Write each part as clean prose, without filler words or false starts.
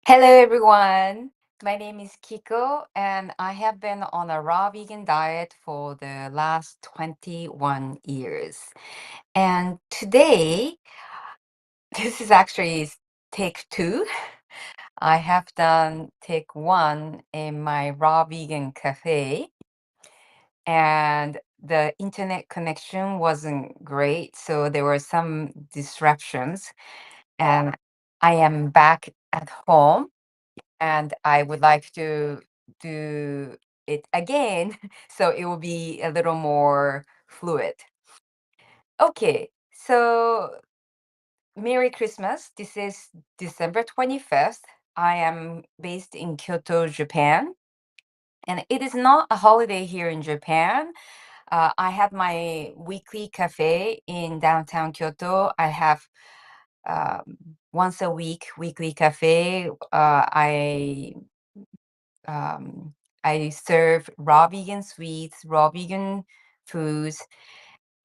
Hello, everyone. My name is Kiko, and I have been on a raw vegan diet for the last 21 years. And today, this is actually take two. I have done take one in my raw vegan cafe, and the internet connection wasn't great, so there were some disruptions. And I am back at home and I would like to do it again so it will be a little more fluid. Okay, so Merry Christmas. This is December 25th. I am based in Kyoto, Japan, and it is not a holiday here in Japan. I had my weekly cafe in downtown Kyoto. I have once a week weekly cafe. Um, I serve raw vegan sweets, raw vegan foods,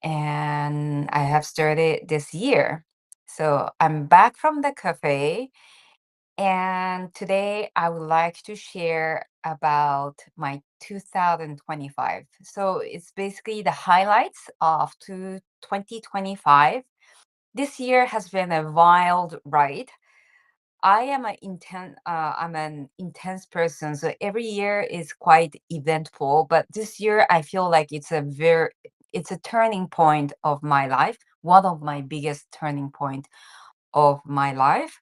and I have started this year. So I'm back from the cafe, and today I would like to share about my 2025. So it's basically the highlights of 2025. This year has been a wild ride. I'm an intense person, so every year is quite eventful. But this year, I feel like it's a turning point of my life, one of my biggest turning point of my life.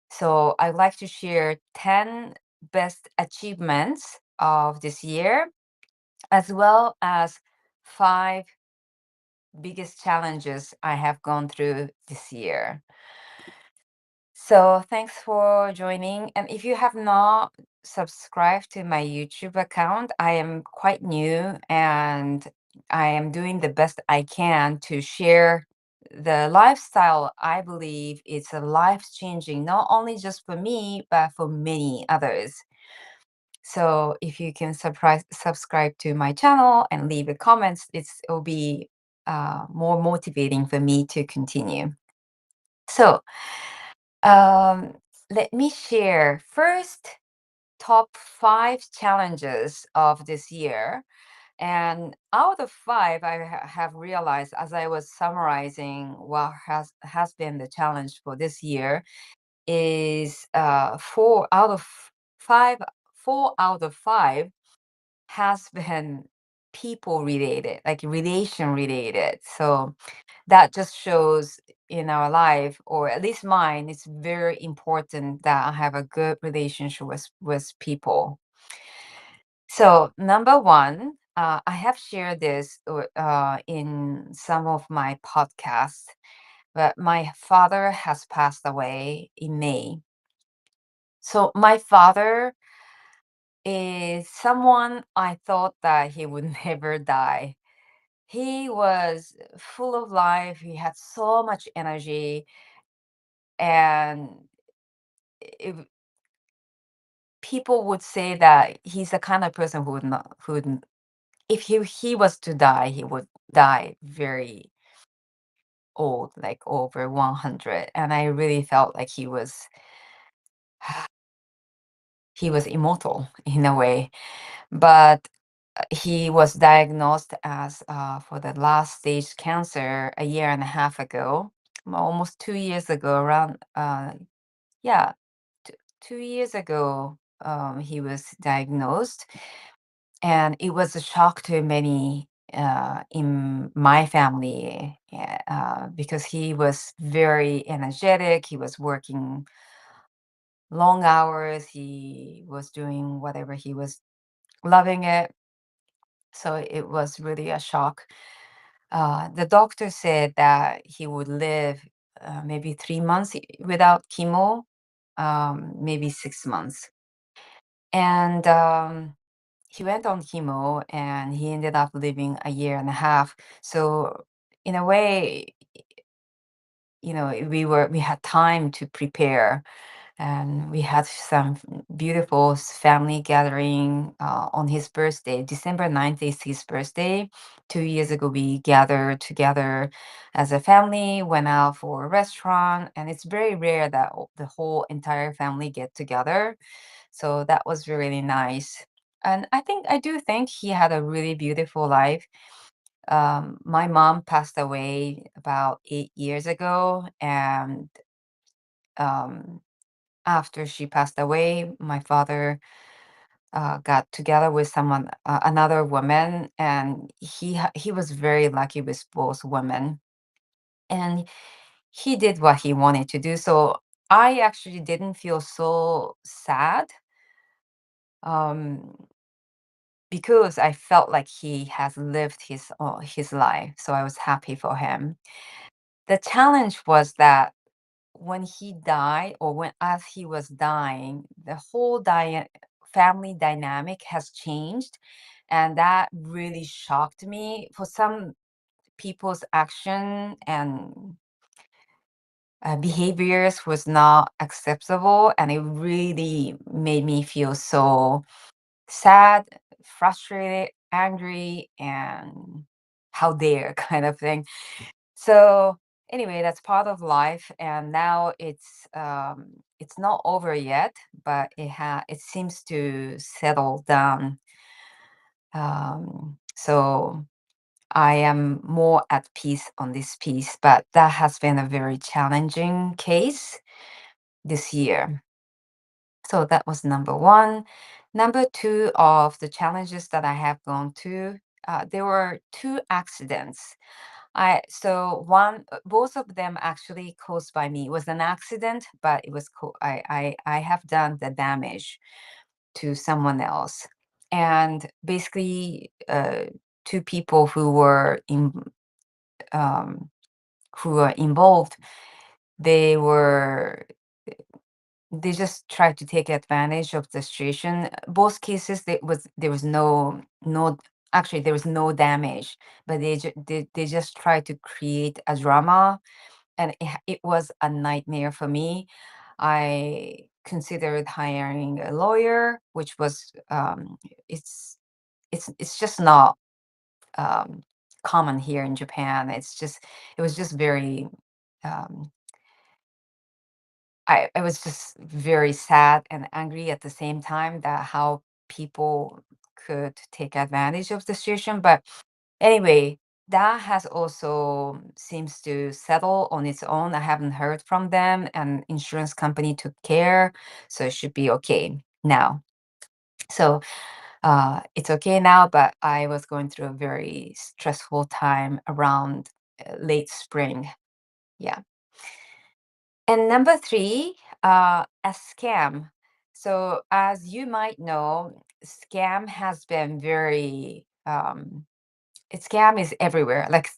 So I'd like to share 10 best achievements of this year, as well as five biggest challenges I have gone through this year. So thanks for joining. And if you have not subscribed to my YouTube account, I am quite new and I am doing the best I can to share the lifestyle I believe it's a life changing, not only just for me, but for many others. So if you can subscribe to my channel and leave a comments, it'll be more motivating for me to continue. So um, let me share first top five challenges of this year. And out of five, I have realized as I was summarizing what has been the challenge for this year is five, four out of five has been people related, like relation related. So that just shows in our life, or at least mine, it's very important that I have a good relationship with people. So number one, I have shared this in some of my podcasts, but my father has passed away in May. So my father is someone I thought that he would never die. He was full of life. He had so much energy, and if people would say that he's the kind of person who would not, if he was to die, he would die very old, like over 100. And I really felt like he was immortal in a way. But he was diagnosed as for the last stage cancer a year and a half ago, almost 2 years ago, around yeah, 2 years ago, he was diagnosed, and it was a shock to many in my family because he was very energetic. He was working long hours. He was doing whatever he was loving it. So it was really a shock. The doctor said that he would live maybe 3 months without chemo, maybe 6 months. And he went on chemo and he ended up living a year and a half. So in a way, we had time to prepare and we had some beautiful family gathering on his birthday. December 9th is his birthday. 2 years ago, we gathered together as a family, went out for a restaurant, and it's very rare that the whole entire family get together. So that was really nice. And I do think he had a really beautiful life. My mom passed away about 8 years ago, and um, after she passed away, my father got together with another woman, and he was very lucky with both women, and he did what he wanted to do. So I actually didn't feel so sad, um, because I felt like he has lived his life. So I was happy for him. The challenge was that when he died, or when as he was dying, the whole family dynamic has changed, and that really shocked me. For some people's action and behaviors was not acceptable, and it really made me feel so sad, frustrated, angry, and how dare kind of thing. So anyway, that's part of life, and now it's not over yet, but it seems to settle down. So I am more at peace on this piece, but that has been a very challenging case this year. So that was number one. Number two of the challenges that I have gone to, there were two accidents. Both of them actually caused by me. It was an accident, but it was I have done the damage to someone else, and basically, two people um, who were involved. They were they just tried to take advantage of the situation. Both cases, there was no actually there was no damage, but they just tried to create a drama, and it was a nightmare for me. I considered hiring a lawyer, which was it's just not um, common here in Japan. It was just very um, I was just very sad and angry at the same time that how people could take advantage of the situation. But anyway, that has also seems to settle on its own. I haven't heard from them, and insurance company took care, so it should be okay now. So it's okay now, but I was going through a very stressful time around late spring. Yeah. And number three, a scam. So, as you might know, scam has been scam is everywhere. Like,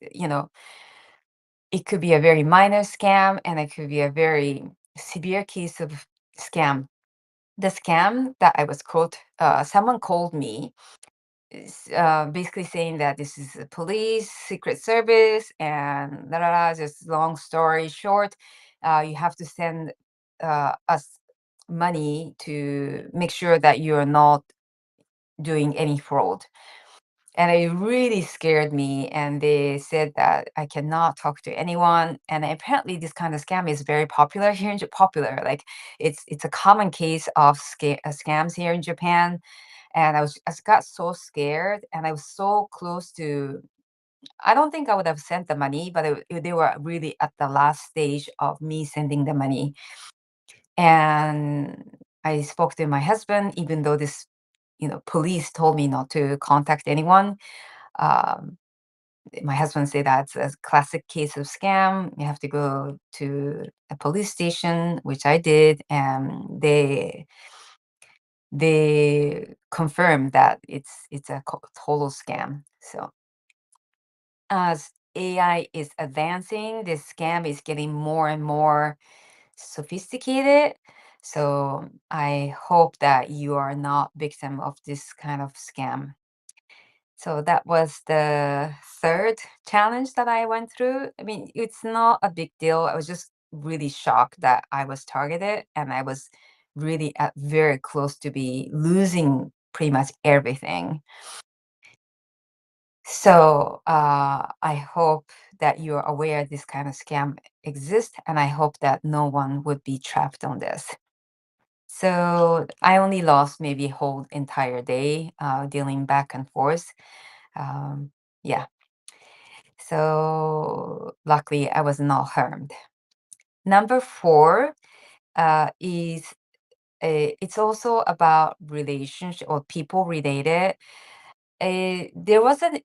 it could be a very minor scam, and it could be a very severe case of scam. The scam that I was someone called me, basically saying that this is a police, secret service, and la la la. Just long story short, you have to send us money to make sure that you're not doing any fraud. And it really scared me. And they said that I cannot talk to anyone. And apparently, this kind of scam is very popular here in popular. Like it's a common case of scams here in Japan. And I got so scared, and I was so close to. I don't think I would have sent the money, but they were really at the last stage of me sending the money. And I spoke to my husband, even though police told me not to contact anyone. Um, my husband said that's a classic case of scam. You have to go to a police station, which I did, and they confirmed that it's a total scam. So as AI is advancing, this scam is getting more and more sophisticated. So I hope that you are not victim of this kind of scam. So that was the third challenge that I went through. I mean, it's not a big deal. I was just really shocked that I was targeted, and I was really very close to be losing pretty much everything. So I hope that you're aware this kind of scam exists, and I hope that no one would be trapped on this. So I only lost maybe whole entire day dealing back and forth. Um, yeah. So luckily I was not harmed. Number four is it's also about relationship or people related. There was an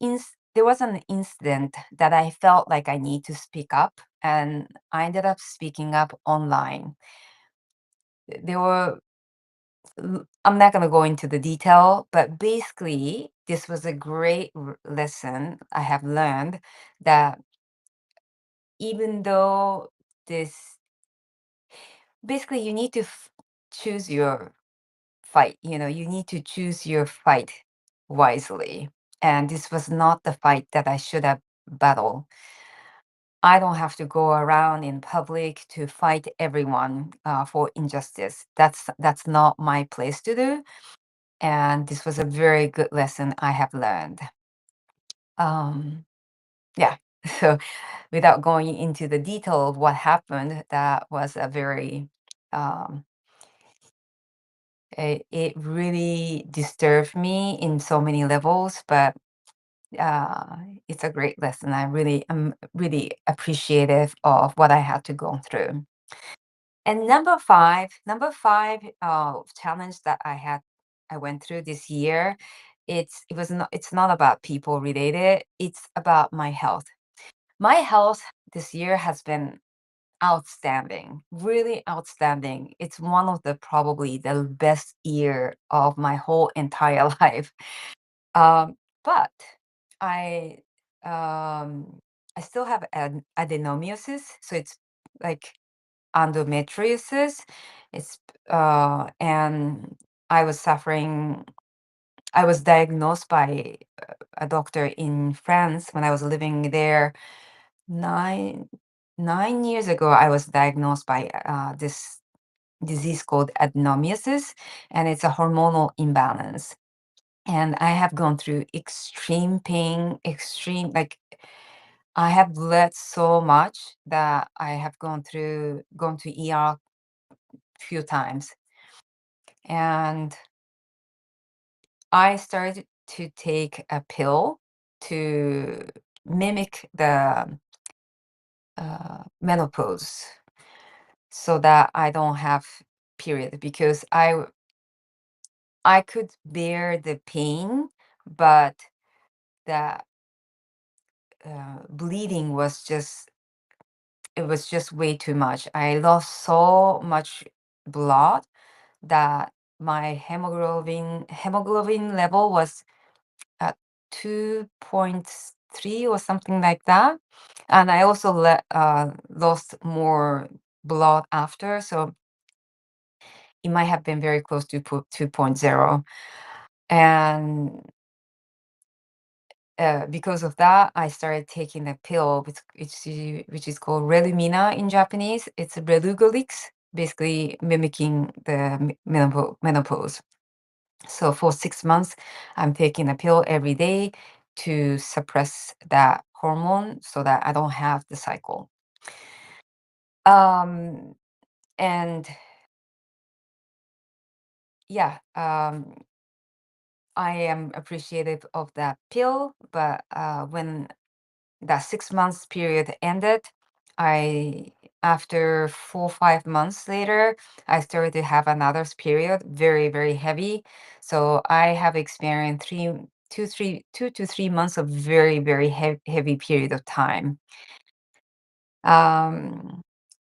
incident that I felt like I need to speak up, and I ended up speaking up online. There were I'm not going to go into the detail, but basically, this was a great lesson I have learned that even though this basically you need to choose your fight, you need to choose your fight wisely. And this was not the fight that I should have battled. I don't have to go around in public to fight everyone for injustice. That's not my place to do. And this was a very good lesson I have learned. Um, yeah. So without going into the detail of what happened, that was a very um, it really disturbed me in so many levels, but uh, it's a great lesson. I'm really appreciative of what I had to go through. And number five challenge that I went through this year. It's not about people related. It's about my health. My health this year has been outstanding, really outstanding. It's one of the probably the best year of my whole entire life. Um, but I um, I still have adenomyosis, so it's like endometriosis. It's and I was suffering. I was diagnosed by a doctor in France when I was living there nine 9 years ago. I was diagnosed by this disease called adenomyosis, and it's a hormonal imbalance. And I have gone through extreme pain, extreme like I have bled so much that I have gone to ER few times. And I started to take a pill to mimic the menopause so that I don't have period because I could bear the pain, but the bleeding was just it was just way too much. I lost so much blood that my hemoglobin level was at 2.3 or something like that. And I also lost more blood after, so it might have been very close to 2.0. And because of that, I started taking a pill, which is called Relumina in Japanese. It's Relugolix, basically mimicking the menopause. So for 6 months, I'm taking a pill every day to suppress that hormone so that I don't have the cycle. Um, and yeah, I am appreciative of that pill, but when that 6 months period ended, I after 4 5 months later, I started to have another period, very very heavy. So I have experienced 2 to 3 months of very very heavy period of time. Um,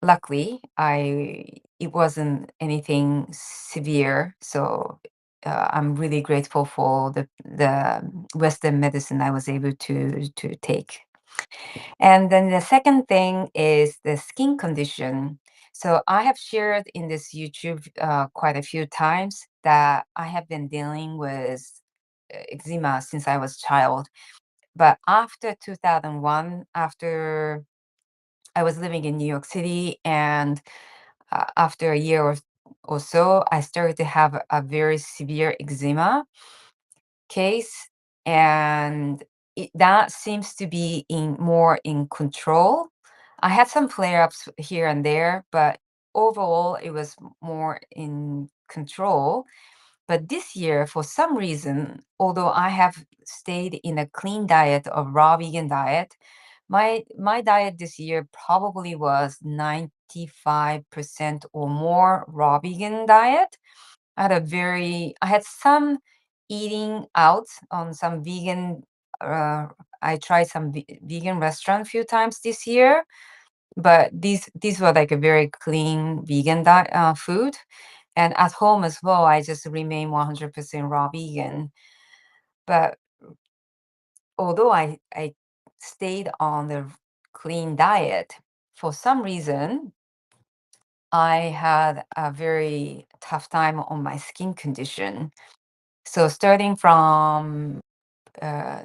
Luckily, I it wasn't anything severe, so I'm really grateful for the Western medicine I was able to take. And then the second thing is the skin condition. So I have shared in this YouTube quite a few times that I have been dealing with eczema since I was child. But after 2001, after I was living in New York City, and after a year or so, I started to have a very severe eczema case, and that seems to be in more in control. I had some flare-ups here and there, but overall, it was more in control. But this year, for some reason, although I have stayed in a clean diet of raw vegan diet, my diet this year probably was 95% or more raw vegan diet. I had some eating out on some vegan, uh, I tried some vegan restaurant a few times this year, but these were like a very clean vegan diet, food. And at home as well, I just remain 100% raw vegan. But although I stayed on the clean diet, for some reason, I had a very tough time on my skin condition. So starting from uh,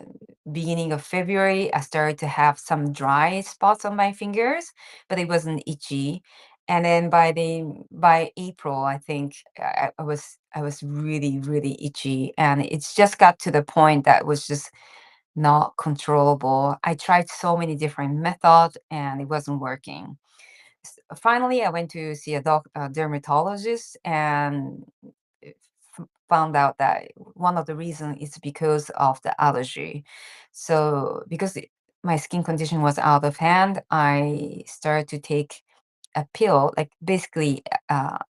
beginning of February, I started to have some dry spots on my fingers, but it wasn't itchy. And then by April, I think I was really really itchy, and it's just got to the point that was just not controllable. I tried so many different methods, and it wasn't working. Finally, I went to see a dermatologist, and found out that one of the reasons is because of the allergy. So because my skin condition was out of hand, I started to take a pill, like basically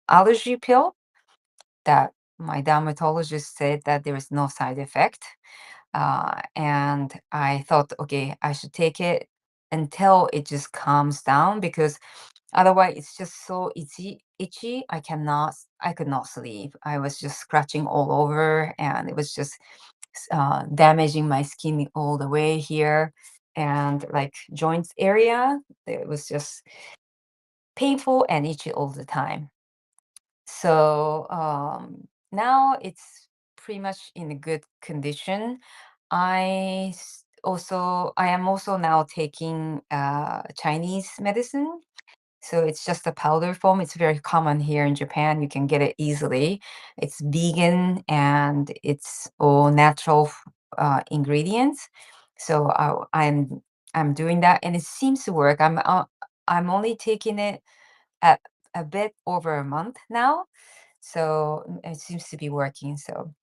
allergy pill that my dermatologist said that there is no side effect. And I thought, okay, I should take it until it just calms down, because otherwise it's just so itchy. I could not sleep. I was just scratching all over, and it was just damaging my skin all the way here, and like joints area. It was just painful and itchy all the time. So now it's pretty much in a good condition. I am also now taking Chinese medicine. So it's just a powder form. It's very common here in Japan. You can get it easily. It's vegan, and it's all natural ingredients. So I'm doing that, and it seems to work. I'm only taking it at a bit over a month now, so it seems to be working. So,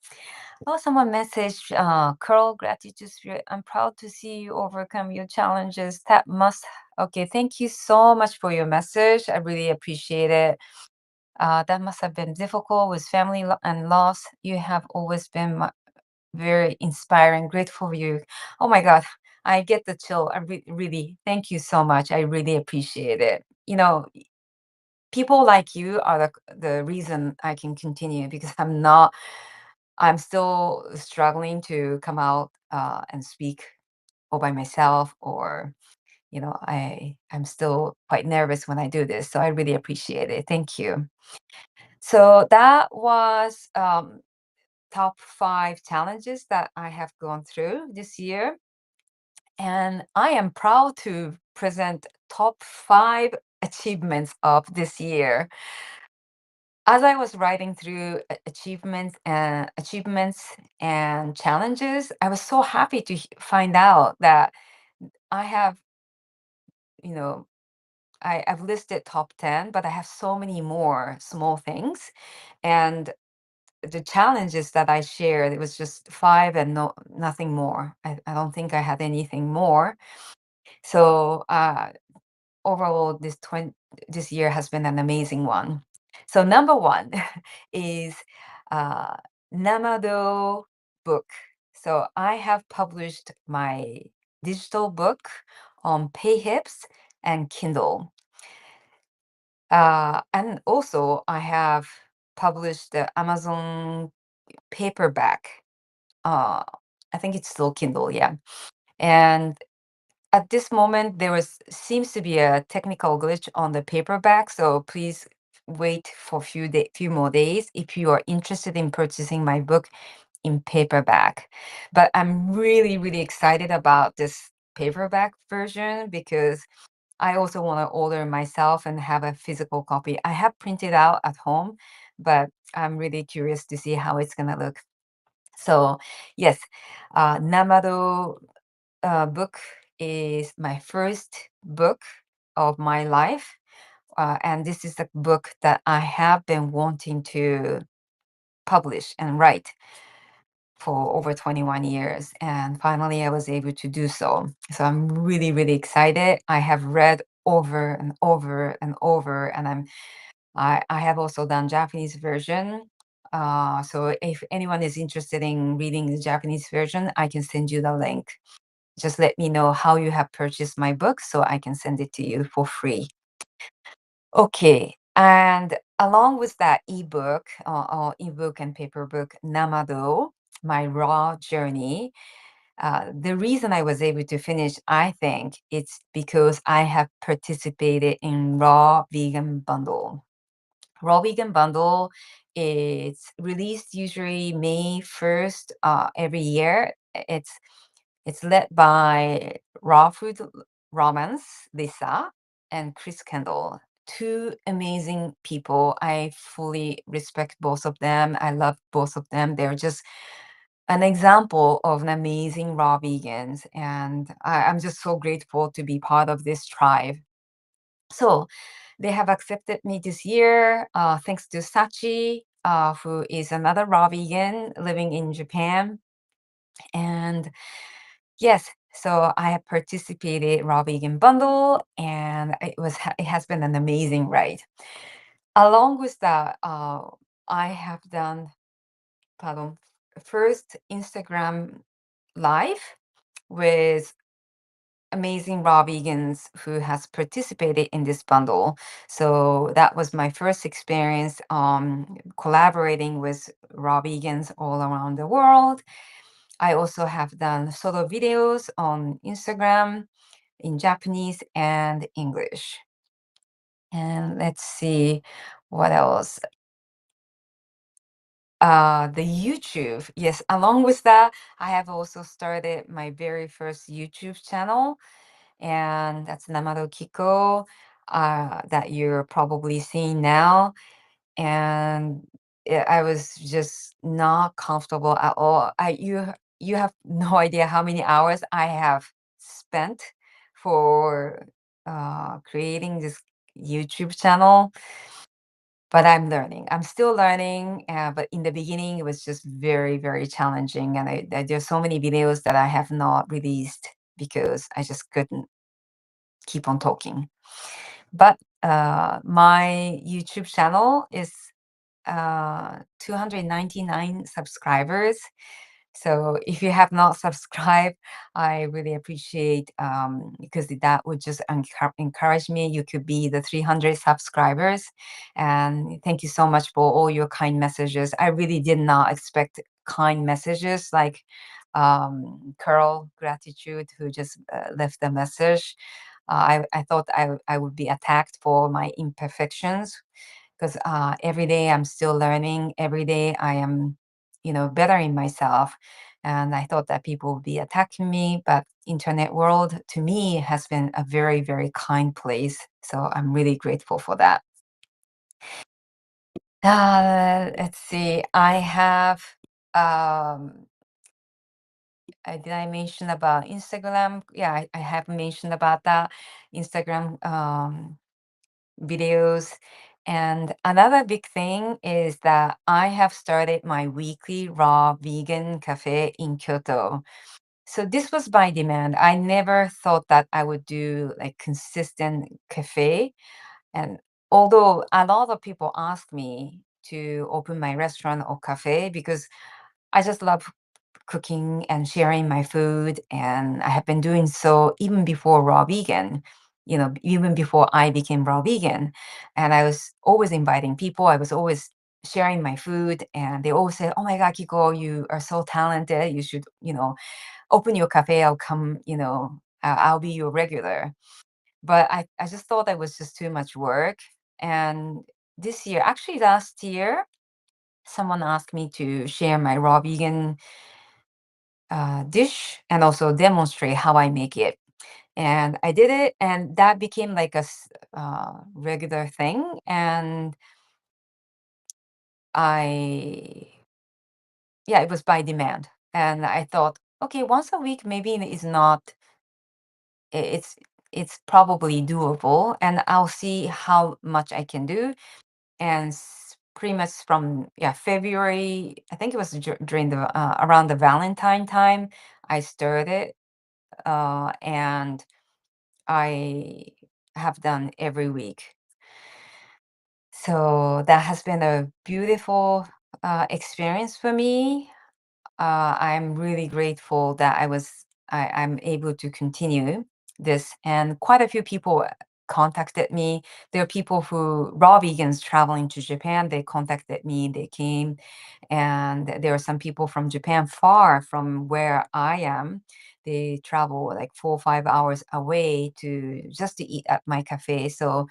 oh, someone messaged, Curl, gratitude spirit. I'm proud to see you overcome your challenges. That must, okay, thank you so much for your message. I really appreciate it. That must have been difficult with family and loss. You have always been very inspiring. Grateful for you. Oh my God, I get the chill. I really, thank you so much. I really appreciate it. People like you are the reason I can continue, because I'm still struggling to come out and speak all by myself, or I'm still quite nervous when I do this. So I really appreciate it. Thank you. So that was top 5 challenges that I have gone through this year. And I am proud to present top 5 achievements of this year. As I was writing through achievements and challenges, I was so happy to find out that I have, you know, I've listed top 10, but I have so many more small things. And the challenges that I shared, it was just 5 and nothing more. I don't think I had anything more. So overall, this year has been an amazing one. So number one is uh, Namadō book. So I have published my digital book on PayHips and Kindle. And also I have published the Amazon paperback. Uh, I think it's still Kindle, yeah. And at this moment, there seems to be a technical glitch on the paperback, so please wait for few more days if you are interested in purchasing my book in paperback. But I'm really, really excited about this paperback version, because I also want to order myself and have a physical copy. I have printed out at home, but I'm really curious to see how it's gonna look. So yes, Namadō book is my first book of my life. And this is the book that I have been wanting to publish and write for over 21 years. And finally, I was able to do so. So I'm really, really excited. I have read over and over and over, and I have also done Japanese version. So if anyone is interested in reading the Japanese version, I can send you the link. Just let me know how you have purchased my book so I can send it to you for free. Okay. And along with that ebook and paper book, Namadō, my raw journey, the reason I was able to finish, I think, it's because I have participated in Raw Vegan Bundle. Raw Vegan Bundle is released usually May 1st every year. It's led by Raw Food Romance, Lisa, and Chris Kendall. Two amazing people. I fully respect both of them. I love both of them. They're just an example of an amazing raw vegans. And I'm just so grateful to be part of this tribe. So they have accepted me this year, thanks to Sachi, who is another raw vegan living in Japan. And yes, so I have participated Raw Vegan Bundle, and it has been an amazing ride. Along with that, I have done, pardon, first Instagram live with amazing raw vegans who has participated in this bundle. So that was my first experience collaborating with raw vegans all around the world. I also have done solo videos on Instagram in Japanese and English. And let's see what else. The YouTube. Yes, along with that, I have also started my very first YouTube channel, and that's Namadō Kiko, that you're probably seeing now. And I was just not comfortable at all. You have no idea how many hours I have spent for creating this YouTube channel, but I'm learning. I'm still learning, but in the beginning, it was just very, very challenging. And there's so many videos that I have not released because I just couldn't keep on talking. But my YouTube channel is 299 subscribers. So if you have not subscribed, I really appreciate because that would just encourage me. You could be the 300 subscribers. And thank you so much for all your kind messages. I really did not expect kind messages like Curl Gratitude, who just left a message. I thought I would be attacked for my imperfections because every day I'm still learning. Every day I am, bettering myself. And I thought that people would be attacking me, but internet world to me has been a very, very kind place. So I'm really grateful for that. Let's see. I have, um, did I mention about Instagram? Yeah, I have mentioned about that. Instagram videos. And another big thing is that I have started my weekly raw vegan cafe in Kyoto. So this was by demand. I never thought that I would do like consistent cafe. And although a lot of people ask me to open my restaurant or cafe because I just love cooking and sharing my food. And I have been doing so even before raw vegan, even before I became raw vegan. And I was always inviting people. I was always sharing my food. And they always said, "Oh my God, Kiko, you are so talented. You should, open your cafe. I'll come, I'll be your regular." But I just thought that was just too much work. And this year, actually last year, someone asked me to share my raw vegan dish and also demonstrate how I make it. And I did it, and that became like a regular thing. And I, yeah, it was by demand. And I thought, okay, once a week maybe is not, it's probably doable, and I'll see how much I can do. And pretty much from, yeah, February, I think it was during the around the Valentine time, I started, and I have done every week. So that has been a beautiful experience for me. I'm really grateful that I'm able to continue this, and quite a few people contacted me. There are people who raw vegans traveling to Japan. They contacted me. They came, and there are some people from Japan, far from where I am. They travel like 4 or 5 hours away to just to eat at my cafe. So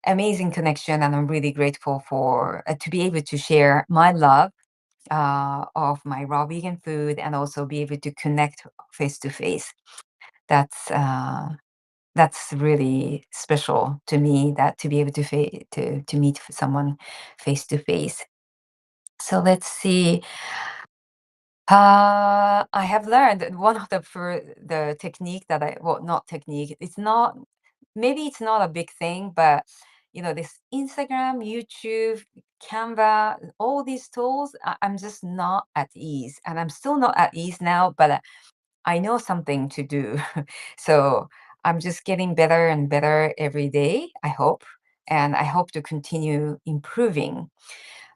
amazing connection, and I'm really grateful for to be able to share my love of my raw vegan food, and also be able to connect face to face. That's that's really special to me, that to be able to to meet someone face to face. So let's see. I have learned that one of the technique that well, not technique. It's not, maybe it's not a big thing, but this Instagram, YouTube, Canva, all these tools, I'm just not at ease, and I'm still not at ease now. But I know something to do, so I'm just getting better and better every day, I hope, and I hope to continue improving.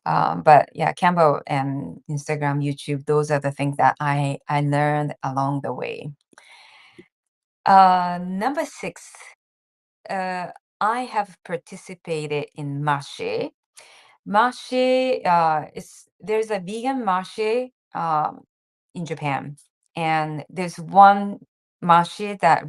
But yeah, Canva and Instagram, YouTube, those are the things that I learned along the way. Number six, uh, I have participated in marché. Marché is there's a vegan marché in Japan, and there's one marché that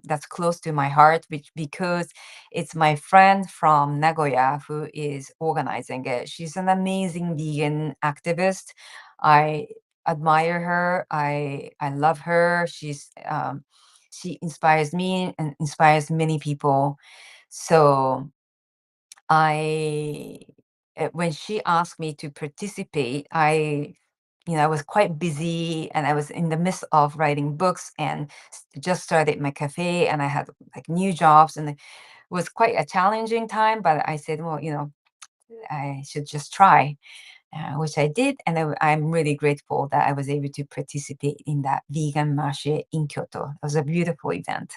that's close to my heart, which because it's my friend from Nagoya who is organizing it. She's an amazing vegan activist. I admire her. I love her. She inspires me and inspires many people. So I when she asked me to participate, I was quite busy, and I was in the midst of writing books, and just started my cafe, and I had like new jobs, and it was quite a challenging time. But I said, well, I should just try, which I did, and I'm really grateful that I was able to participate in that vegan marché in Kyoto. It was a beautiful event.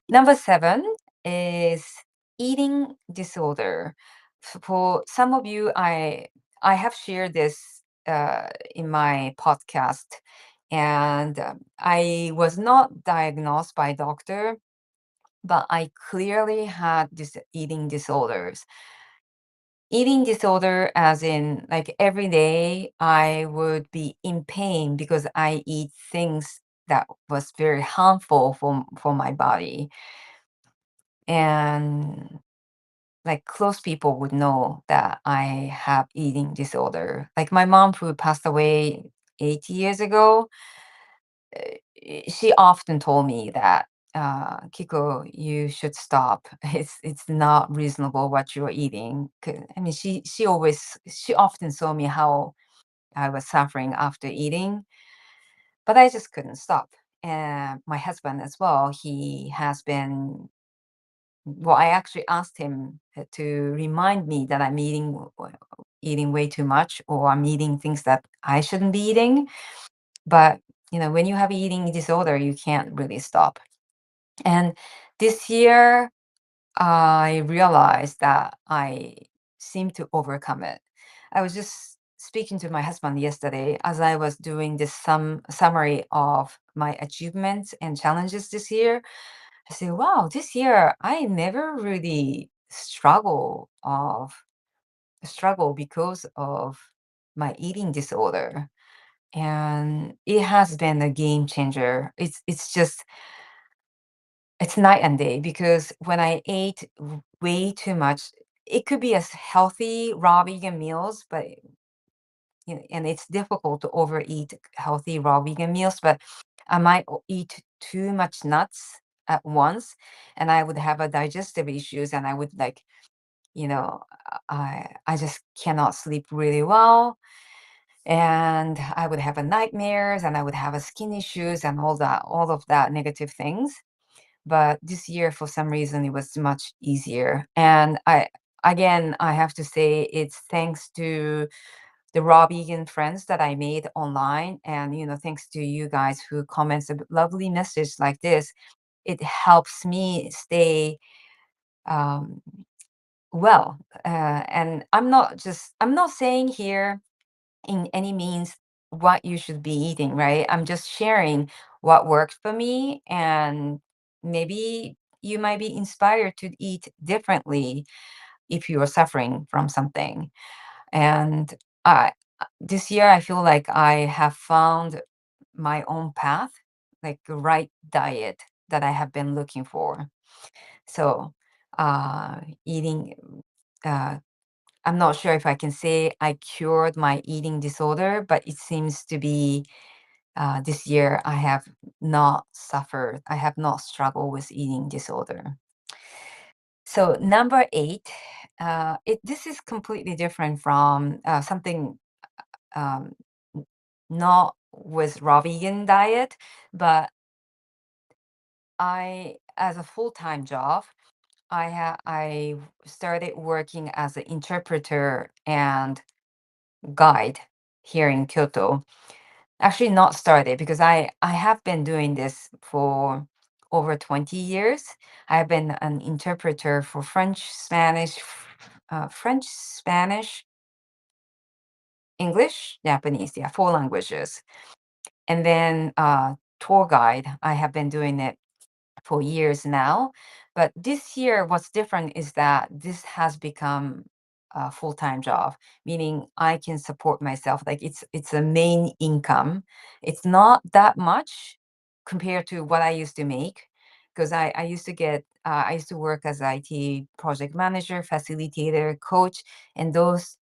Number seven is eating disorder. For some of you, I have shared this in my podcast, and I was not diagnosed by doctor, but I clearly had this eating disorders. Eating disorder, as in like every day, I would be in pain because I eat things that was very harmful for my body. And like close people would know that I have eating disorder. Like my mom, who passed away 8 years ago, she often told me that, Kiko, you should stop. It's not reasonable what you're eating. I mean, she often saw me how I was suffering after eating, but I just couldn't stop. And my husband as well, he has been, well, I actually asked him to remind me that I'm eating way too much, or I'm eating things that I shouldn't be eating. But when you have eating disorder, you can't really stop. And this year, I realized that I seem to overcome it. I was just speaking to my husband yesterday as I was doing this summary of my achievements and challenges this year. I say, wow, this year I never really struggle because of my eating disorder. And it has been a game changer. It's night and day, because when I ate way too much, it could be as healthy raw vegan meals, but and it's difficult to overeat healthy raw vegan meals, but I might eat too much nuts at once, and I would have a digestive issues, and I would like, you know, I just cannot sleep really well, and I would have a nightmares, and I would have a skin issues and all of that negative things. But this year, for some reason, it was much easier. And I have to say, it's thanks to the raw vegan friends that I made online, and thanks to you guys who comments a lovely message like this. It helps me stay um, well. And I'm not saying here in any means what you should be eating, right? I'm just sharing what worked for me, and maybe you might be inspired to eat differently if you are suffering from something. And I this year I feel like I have found my own path, like the right diet that I have been looking for. So, eating uh I'm not sure if I can say I cured my eating disorder, but it seems to be this year I have not suffered, I have not struggled with eating disorder. So number eight, this is completely different from something um, n- not with raw vegan diet, but as a full-time job, started working as an interpreter and guide here in Kyoto. Actually, not started because I have been doing this for over 20 years. I have been an interpreter for French, Spanish, English, Japanese, yeah, four languages. And then tour guide. I have been doing it for years now. But this year, what's different is that this has become a full-time job, meaning I can support myself. Like it's a main income. It's not that much compared to what I used to make, because I used to I used to work as IT project manager, facilitator, coach, and those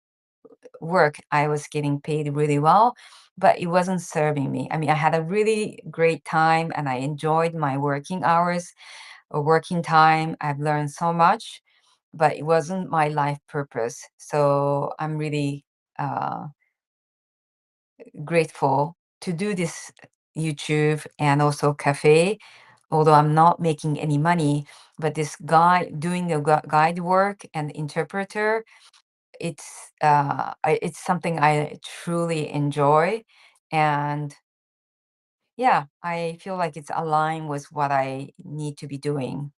work I was getting paid really well, but it wasn't serving me. I mean, I had a really great time and I enjoyed my working hours or working time. I've learned so much, but it wasn't my life purpose. So I'm really grateful to do this YouTube and also cafe. Although I'm not making any money, but this guy doing the guide work and interpreter, it's something I truly enjoy, and yeah, I feel like it's aligned with what I need to be doing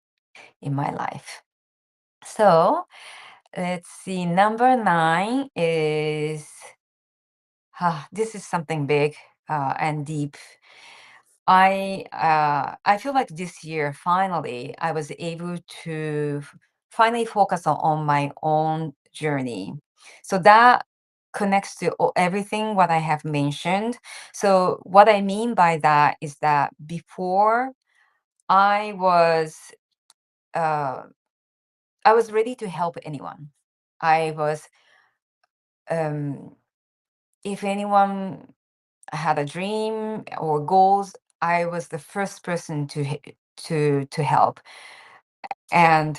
in my life. So let's see, number nine is this is something big and deep. I feel like this year finally I was able to finally focus on my own journey. So that connects to everything what I have mentioned. So what I mean by that is that before I was uh, I was ready to help anyone. I was um, if anyone had a dream or goals, I was the first person to help. And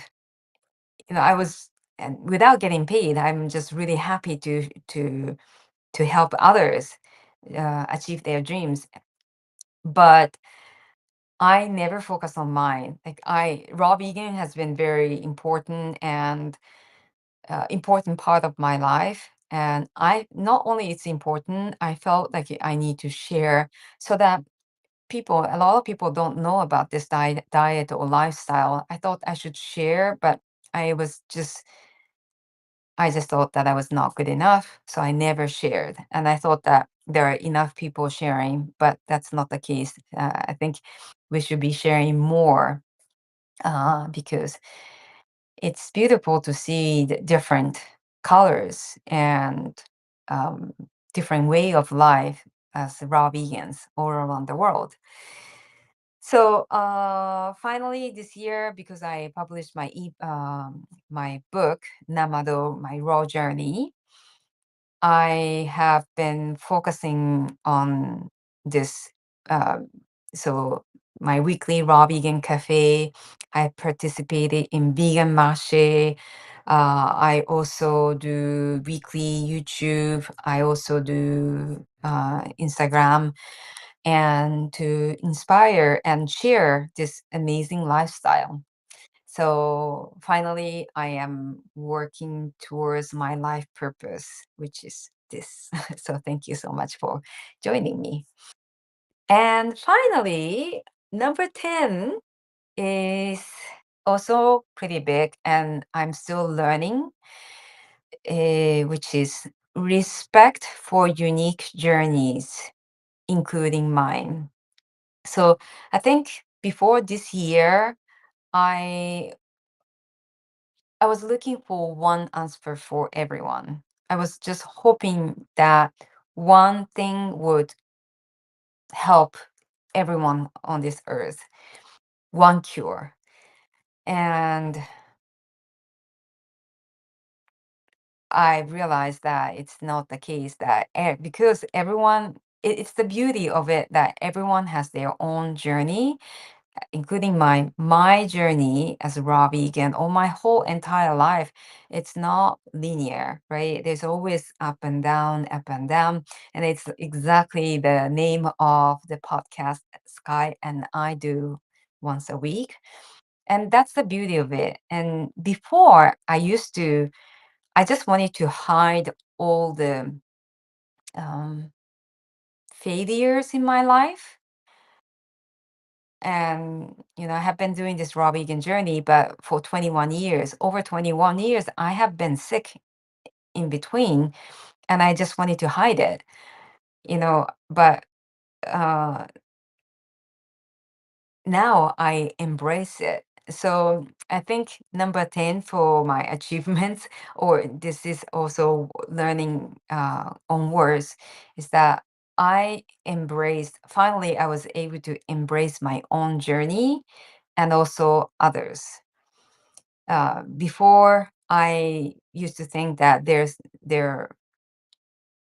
I was, and without getting paid, I'm just really happy to help others achieve their dreams. But I never focus on mine. Like I raw vegan has been very important and important part of my life. And I not only it's important, I felt like I need to share so that a lot of people don't know about this diet or lifestyle. I thought I should share, but I was just I just thought that I was not good enough, so I never shared. And I thought that there are enough people sharing, but that's not the case. I think we should be sharing more because it's beautiful to see the different colors and um, different way of life as raw vegans all around the world. So finally this year, because I published my book Namadō, my raw journey, I have been focusing on this. Uh, so my weekly raw vegan cafe. I participated in vegan marché. I also do weekly YouTube. I also do Instagram, and to inspire and share this amazing lifestyle. So finally, I am working towards my life purpose, which is this. So thank you so much for joining me. And finally, number 10 is also pretty big, and I'm still learning, which is respect for unique journeys, including mine. So I think before this year, I I was looking for one answer for everyone. I was just hoping that one thing would help everyone on this earth, one cure. And I realized that it's not the case that because everyone, it's the beauty of it that everyone has their own journey, including my journey as a raw vegan or my whole entire life. It's not linear, right? There's always up and down, and it's exactly the name of the podcast Sky and I do once a week, and that's the beauty of it. And before, I just wanted to hide all the um, failures in my life. And I have been doing this raw vegan journey, but for 21 years, over 21 years, I have been sick in between, and I just wanted to hide it, but uh, now I embrace it. So I think number 10 for my achievements, or this is also learning onwards, is that finally, I was able to embrace my own journey and also others. Before, I used to think that there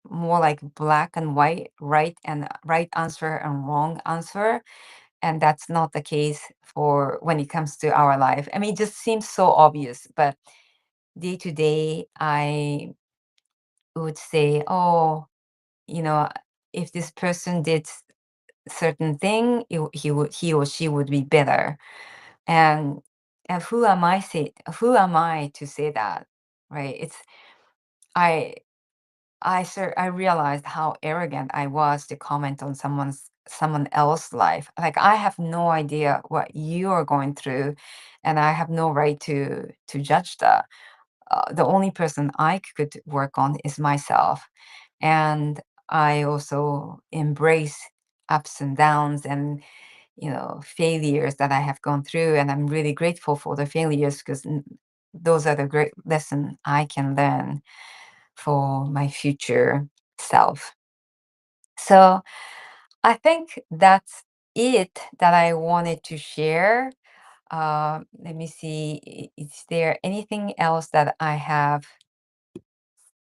more like black and white, right answer and wrong answer, and that's not the case for when it comes to our life. I mean, it just seems so obvious, but day to day, I would say, oh, you know, if this person did certain thing, he or she would be better. And who am I to say that, right? I I realized how arrogant I was to comment on someone else's life. Like, I have no idea what you are going through, and I have no right to judge that. The only person I could work on is myself, and I also embrace ups and downs and failures that I have gone through, and I'm really grateful for the failures because those are the great lesson I can learn for my future self. So I think that's it that I wanted to share. Let me see. Is there anything else that I have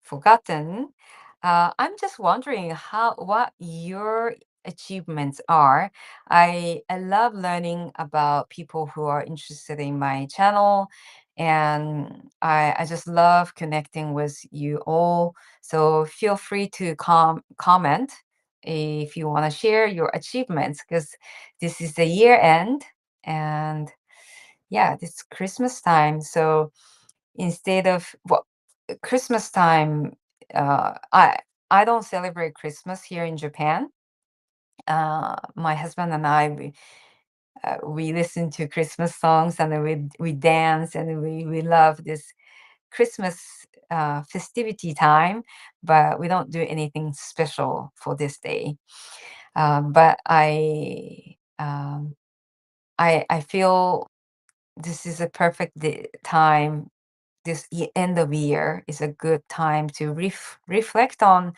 forgotten? I'm just wondering what your achievements are. I love learning about people who are interested in my channel, and I just love connecting with you all. So feel free to comment if you want to share your achievements, because this is the year end, and yeah, it's Christmas time. So instead of Christmas time, I don't celebrate Christmas here in Japan. My husband and I, we listen to Christmas songs, and then we dance, and we love this Christmas festivity time, but we don't do anything special for this day. But I feel this is a perfect time. This end of year is a good time to reflect on,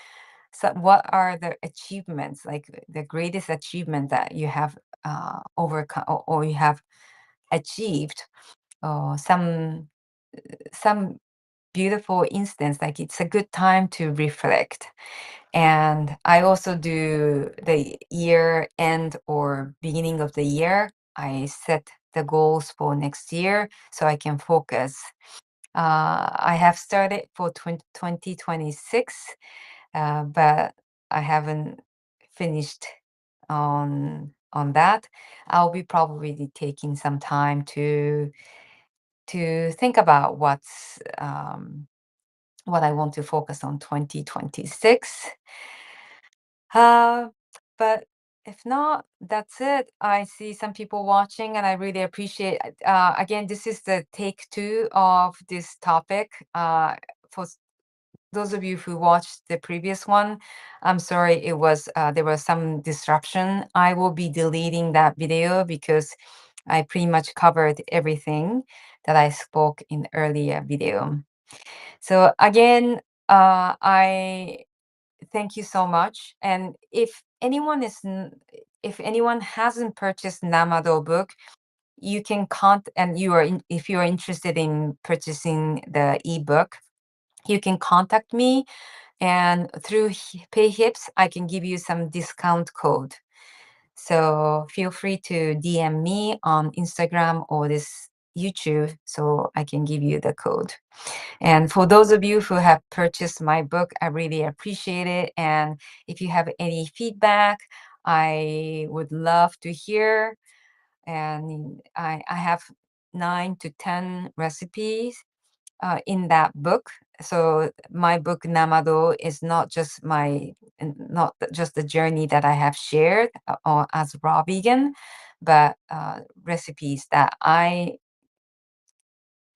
so what are the achievements, like the greatest achievement that you have overcome, or you have achieved, or some beautiful instance. Like, it's a good time to reflect. And I also do the year end or beginning of the year. I set the goals for next year so I can focus. I have started for 2026, but I haven't finished on that. I'll be probably taking some time to think about what I want to focus on 2026. Uh, but if not, that's it. I see some people watching, and I really appreciate. Again, this is the take two of this topic. For those of you who watched the previous one, I'm sorry it was there was some disruption. I will be deleting that video because I pretty much covered everything that I spoke in earlier video. So again, I thank you so much. And if anyone hasn't purchased Namadō book, you can and if you are interested in purchasing the ebook, you can contact me, and through PayHips, I can give you some discount code. So feel free to DM me on Instagram or this YouTube so I can give you the code. And for those of you who have purchased my book, I really appreciate it. And if you have any feedback, I would love to hear. And I have 9 to 10 recipes in that book. So my book Namadō is not just the journey that I have shared as raw vegan, but recipes that I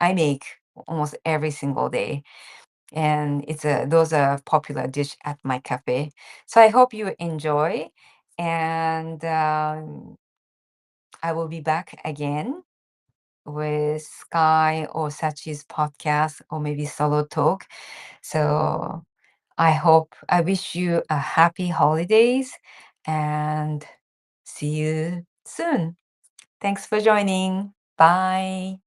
make almost every single day, and those are popular dish at my cafe. So I hope you enjoy, and I will be back again with Sky or Sachi's podcast or maybe solo talk. So I wish you a happy holidays and see you soon. Thanks for joining. Bye.